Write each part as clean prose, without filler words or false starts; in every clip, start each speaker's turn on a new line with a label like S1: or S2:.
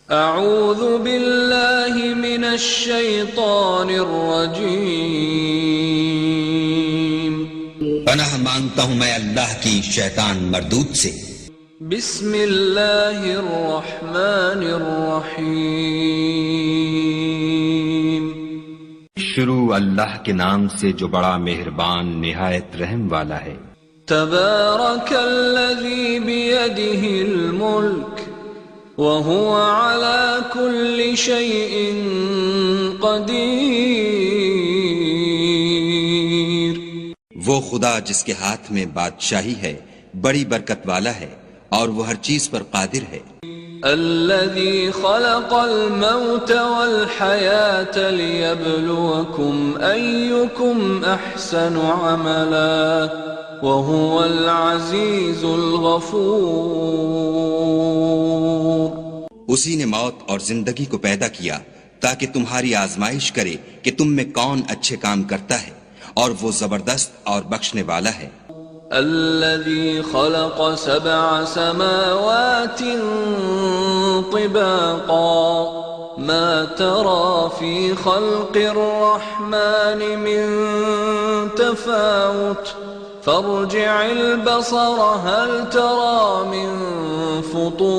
S1: اعوذ باللہ من الشیطان الرجیم،
S2: پناہ مانگتا ہوں میں اللہ کی شیطان مردود سے۔
S1: بسم اللہ الرحمن الرحیم،
S3: شروع اللہ کے نام سے جو بڑا مہربان نہایت رحم والا ہے۔
S1: تبارک الذی بیدہ الملک وهو على كل شيء قدیر،
S2: وہ خدا جس کے ہاتھ میں بادشاہی ہے بڑی برکت والا ہے اور وہ ہر چیز پر قادر ہے۔
S1: الذي خلق الموت والحياة ليبلوكم أيكم أحسن عملا وهو العزيز الغفور،
S2: اسی نے موت اور زندگی کو پیدا کیا تاکہ تمہاری آزمائش کرے کہ تم میں کون اچھے کام کرتا ہے، اور وہ زبردست اور بخشنے والا ہے۔
S1: الذي خلق 7 سماوات طباقا ما ترى في خلق الرحمن من تفاوت فارجع البصر هل ترى من فطور،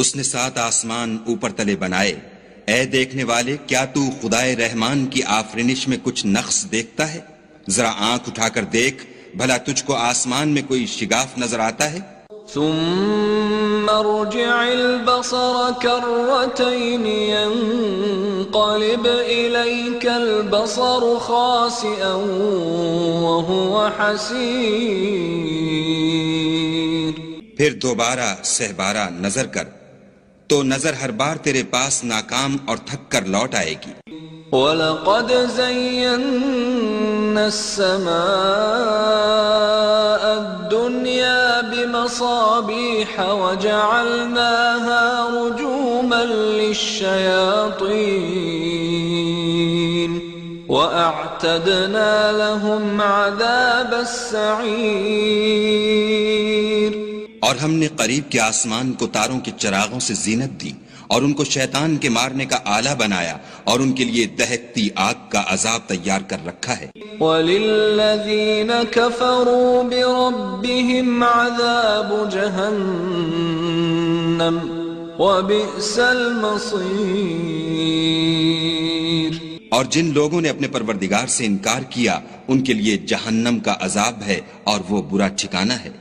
S2: اس نے 7 آسمان اوپر تلے بنائے، اے دیکھنے والے کیا تو خدائے رحمان کی آفرینش میں کچھ نقص دیکھتا ہے؟ ذرا آنکھ اٹھا کر دیکھ بھلا تجھ کو آسمان میں کوئی شگاف نظر آتا ہے؟
S1: ثم ارجع البصر كرتين ينقلب إليك البصر خاسئا وهو حسير،
S2: پھر دوبارہ سہبارہ نظر کر تو نظر ہر بار تیرے پاس ناکام اور تھک کر لوٹ آئے گی۔
S1: وَلَقَدْ زَيَّنَّا السَّمَاءَ الدُّنْيَا بِمَصَابِيحَ وَجَعَلْنَاهَا رُجُومًا لِلشَّيَاطِينِ وَأَعْتَدْنَا لَهُمْ عَذَابَ السَّعِيرِ،
S2: اور ہم نے قریب کے آسمان کو تاروں کے چراغوں سے زینت دی اور ان کو شیطان کے مارنے کا آلہ بنایا اور ان کے لیے دہکتی آگ کا عذاب تیار کر رکھا ہے۔
S1: وَلِلَّذِينَ كَفَرُوا بِرَبِّهِمْ عَذَابُ جَهَنَّمَ وَبِئْسَ الْمَصِيرُ،
S2: اور جن لوگوں نے اپنے پروردگار سے انکار کیا ان کے لیے جہنم کا عذاب ہے اور وہ برا ٹھکانہ ہے۔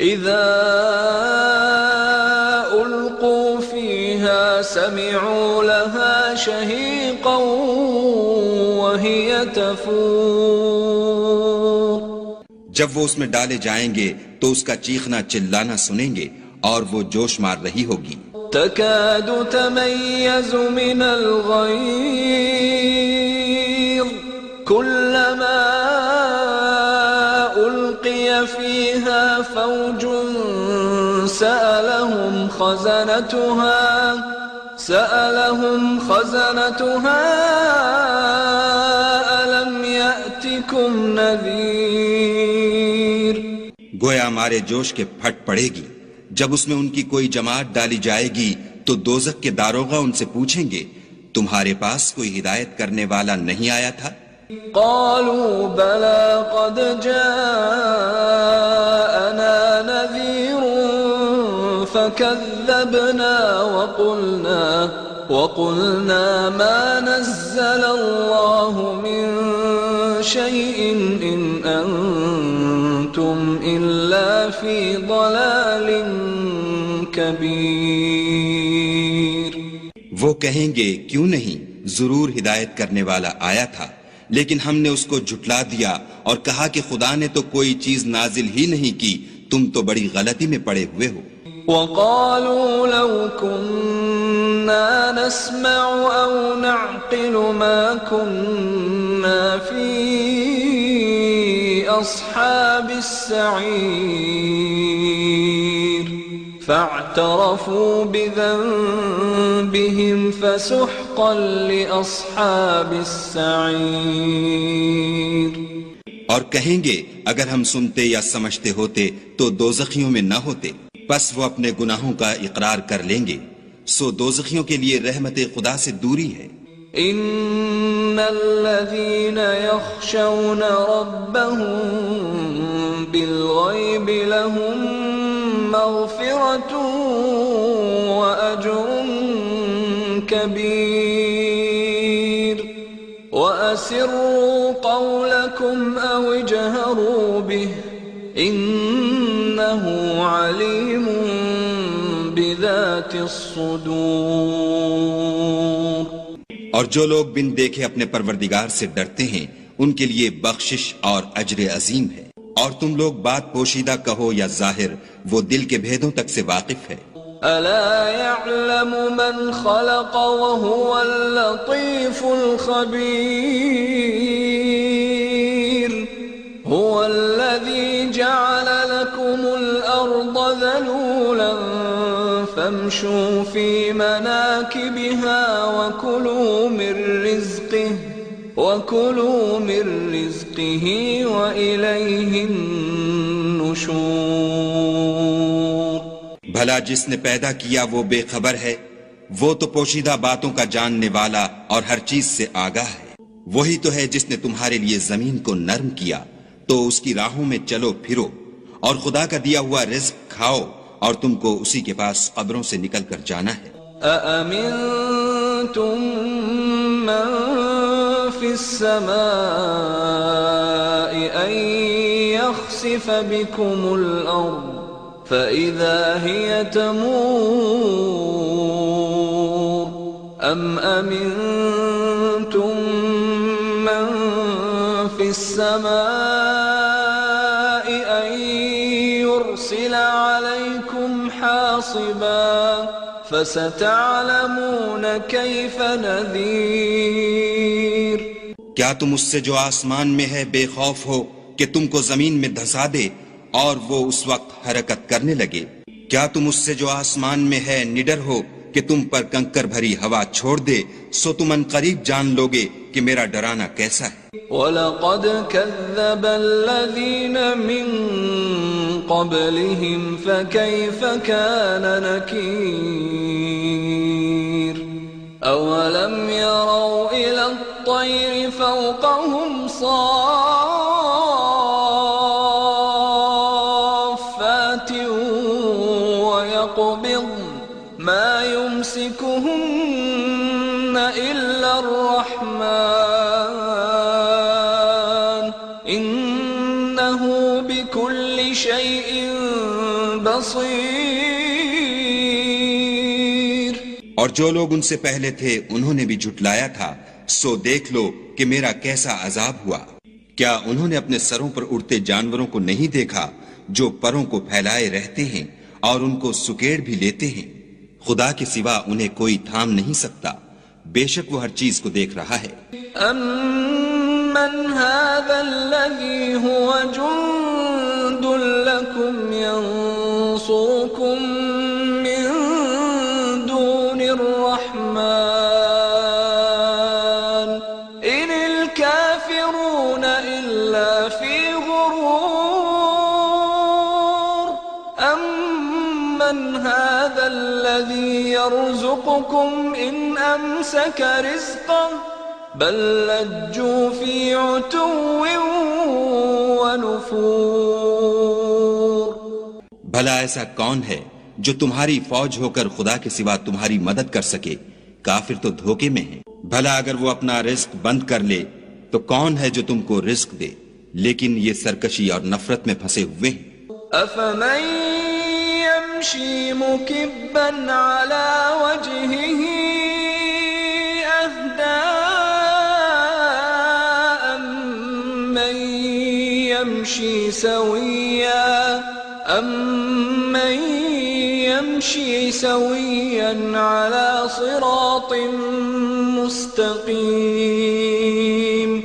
S1: اذا القوا فيها سمعوا لها شهيقا وهي تفور،
S2: جب وہ اس میں ڈالے جائیں گے تو اس کا چیخنا چلانا سنیں گے اور وہ جوش مار رہی ہوگی۔
S1: تكاد تميز من الغيظ كلما ألقي فيها فوج سألهم خزنتها ألم يأتكم نذير،
S2: گویا مارے جوش کے پھٹ پڑے گی جب اس میں ان کی کوئی جماعت ڈالی جائے گی تو دوزخ کے داروغہ ان سے پوچھیں گے تمہارے پاس کوئی ہدایت کرنے والا نہیں آیا تھا؟
S1: قالوا بلى قد جاءنا نذير فكذبنا وقلنا ما نزل الله من شيء إن أنتم إلا في ضلال كبير،
S2: وہ کہیں گے کیوں نہیں، ضرور ہدایت کرنے والا آیا تھا، لیکن ہم نے اس کو جھٹلا دیا اور کہا کہ خدا نے تو کوئی چیز نازل ہی نہیں کی، تم تو بڑی غلطی میں پڑے ہوئے ہو۔
S1: وقالوا لو كنا نسمع أو نعقل ما كنا في أصحاب السعير فاعترفوا بذنبهم فسحقا لأصحاب السعير،
S2: اور کہیں گے اگر ہم سنتے یا سمجھتے ہوتے تو دوزخیوں میں نہ ہوتے۔ پس وہ اپنے گناہوں کا اقرار کر لیں گے، سو دوزخیوں کے لیے رحمت خدا سے دوری ہے۔
S1: ان الذين يخشون ربهم بالغيب لهم مغفرة واجر كبير واسروا قولكم او اجهروا به انه عليم بذات الصدور۔
S2: اور جو لوگ بن دیکھے اپنے پروردگار سے ڈرتے ہیں ان کے لیے بخشش اور اجر عظیم ہے۔ اور تم لوگ بات پوشیدہ کہو یا ظاہر، وہ دل کے بھیدوں تک سے واقف ہے۔
S1: الا يعلم من خلق وهو اللطيف الخبير هو الذي جعل لكم الارض ذلولا فامشوا في مناكبها وكلوا من رزقه وإليه النشور۔
S2: بھلا جس نے پیدا کیا وہ بے خبر ہے، وہ تو پوشیدہ باتوں کا جاننے والا اور ہر چیز سے آگاہ ہے۔ وہی تو ہے جس نے تمہارے لیے زمین کو نرم کیا تو اس کی راہوں میں چلو پھرو، اور خدا کا دیا ہوا رزق کھاؤ، اور تم کو اسی کے پاس قبروں سے نکل کر جانا ہے۔
S1: أأمنتم من في السماء أن يخسف بكم الأرض فإذا هي تمور أم أمنتم من في السماء أن يرسل عليكم حاصبا فستعلمون كيف نذير۔
S2: کیا تم اس سے جو آسمان میں ہے بے خوف ہو کہ تم کو زمین میں دھسا دے اور وہ اس وقت حرکت کرنے لگے؟ کیا تم اس سے جو آسمان میں ہے نڈر ہو کہ تم پر کنکر بھری ہوا چھوڑ دے؟ سو تم ان قریب جان لوگے کہ میرا ڈرانا کیسا ہے۔
S1: وَلَقَدْ كَذَّبَ الَّذِينَ مِن قَبْلِهِمْ فَكَيْفَ كَانَ نَكِيرِ أَوَلَمْ يَرَوْا إِلَى الطَّيْرِ فَوْقَهُمْ صَافَّاتٍ وَيَقْبِضْنَ مَا يُمْسِكُهُنَّ إِلَّا الرَّحْمَنُ إِنَّهُ بِكُلِّ شَيْءٍ بَصِيرٌ۔
S2: اور جو لوگ ان سے پہلے تھے انہوں نے بھی جھٹلایا تھا، سو دیکھ لو کہ میرا کیسا عذاب ہوا۔ کیا انہوں نے اپنے سروں پر اڑتے جانوروں کو نہیں دیکھا جو پروں کو پھیلائے رہتے ہیں اور ان کو سکیڑ بھی لیتے ہیں؟ خدا کے سوا انہیں کوئی تھام نہیں سکتا، بے شک وہ ہر چیز کو دیکھ رہا ہے۔
S1: أَمَّنْ هَذَا الَّذِي هُوَ جُنْدٌ لَكُمْ يَنْصُرُكُمْ مِنْ دُونِ الرَّحْمَنِ إِنِ الْكَافِرُونَ إِلَّا فِي غُرُورٍ أَمَّنْ هَذَا الَّذِي يَرْزُقُكُمْ إِنْ أَمْسَكَ رِزْقَهُ بل لجوا في عتو ونفور۔
S2: بھلا ایسا کون ہے جو تمہاری فوج ہو کر خدا کے سوا تمہاری مدد کر سکے؟ کافر تو دھوکے میں ہیں۔ بھلا اگر وہ اپنا رزق بند کر لے تو کون ہے جو تم کو رزق دے؟ لیکن یہ سرکشی اور نفرت میں پھنسے ہوئے ہیں۔
S1: أفمن يمشي مكبا على وجهه أهدى أمن يمشي سويا على صراط مستقيم۔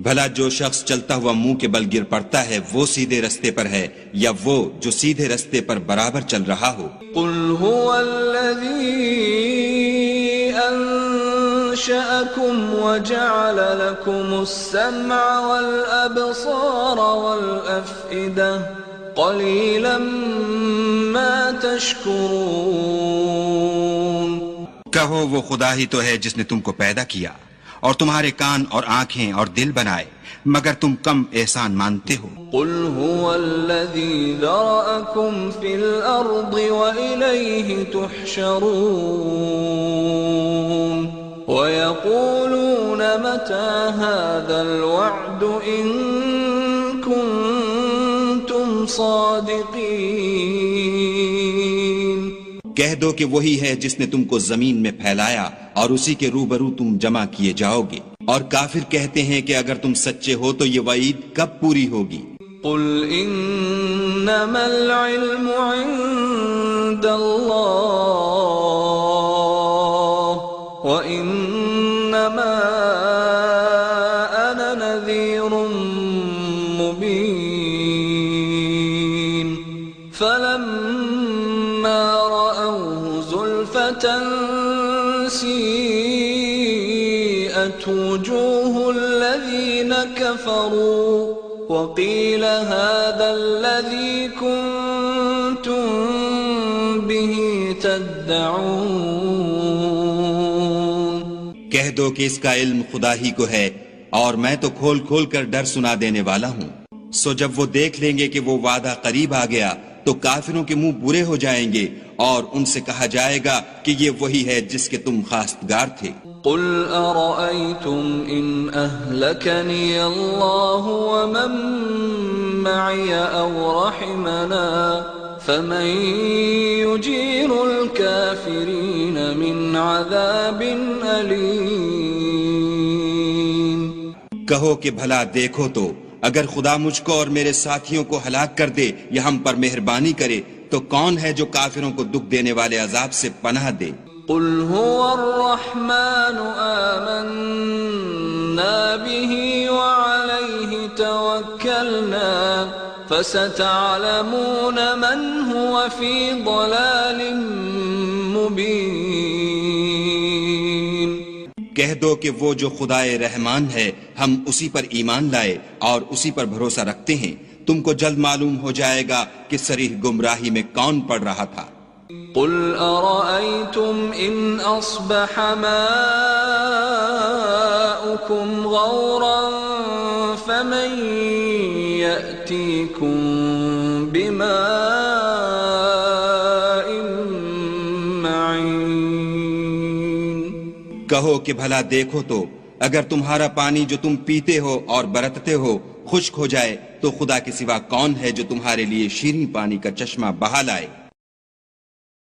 S2: بھلا جو شخص چلتا ہوا منہ کے بل گر پڑتا ہے وہ سیدھے رستے پر ہے یا وہ جو سیدھے رستے پر برابر چل رہا ہو؟
S1: قل هو الذي أنشأكم وجعل لكم السمع والأبصار والأفئدة قليلا ما تشكرون
S2: کہو وہ خدا ہی تو ہے جس نے تم کو پیدا کیا اور تمہارے کان اور آنکھیں اور دل بنائے، مگر تم کم احسان مانتے ہو۔
S1: قل هو الذي ذرأكم في الأرض وإليه تحشرون ويقولون متى هذا الوعد إن كنتم صادقين۔
S2: کہہ دو کہ وہی ہے جس نے تم کو زمین میں پھیلایا اور اسی کے روبرو تم جمع کیے جاؤ گے۔ اور کافر کہتے ہیں کہ اگر تم سچے ہو تو یہ وعید کب پوری ہوگی؟
S1: قل انما العلم عند اللہ وانما انا نذیر مبین فلما رأوه زلفة سیئت وجوه الذین كفروا وقیل هذا الذی کنتم به تدعون۔
S2: کہہ دو کہ اس کا علم خدا ہی کو ہے اور میں تو کھول کھول کر ڈر سنا دینے والا ہوں۔ سو جب وہ دیکھ لیں گے کہ وہ وعدہ قریب آ گیا تو کافروں کے منہ برے ہو جائیں گے اور ان سے کہا جائے گا کہ یہ وہی ہے جس کے تم خواستگار تھے۔
S1: قل ارأيتم ان اهلكني الله ومن معي او رحمنا فمن يجير الكافرين من عذاب أليم۔
S2: کہو کہ بھلا دیکھو تو اگر خدا مجھ کو اور میرے ساتھیوں کو ہلاک کر دے یا ہم پر مہربانی کرے تو کون ہے جو کافروں کو دکھ دینے والے عذاب سے پناہ دے؟
S1: قل هو الرحمن آمنا به وعليه توكلنا فستعلمون من هو في ضلال مبين۔
S2: کہہ دو کہ وہ جو خدائے رحمان ہے ہم اسی پر ایمان لائے اور اسی پر بھروسہ رکھتے ہیں، تم کو جلد معلوم ہو جائے گا کہ صریح گمراہی میں کون پڑ رہا تھا۔
S1: قل أرأيتم إن أصبح ماؤكم غورا فمن يأتيكم بماء معين۔
S2: کہو کہ بھلا دیکھو تو اگر تمہارا پانی جو تم پیتے ہو اور برتتے ہو خشک ہو جائے تو خدا کے سوا کون ہے جو تمہارے لیے شیریں پانی کا چشمہ بہا لائے؟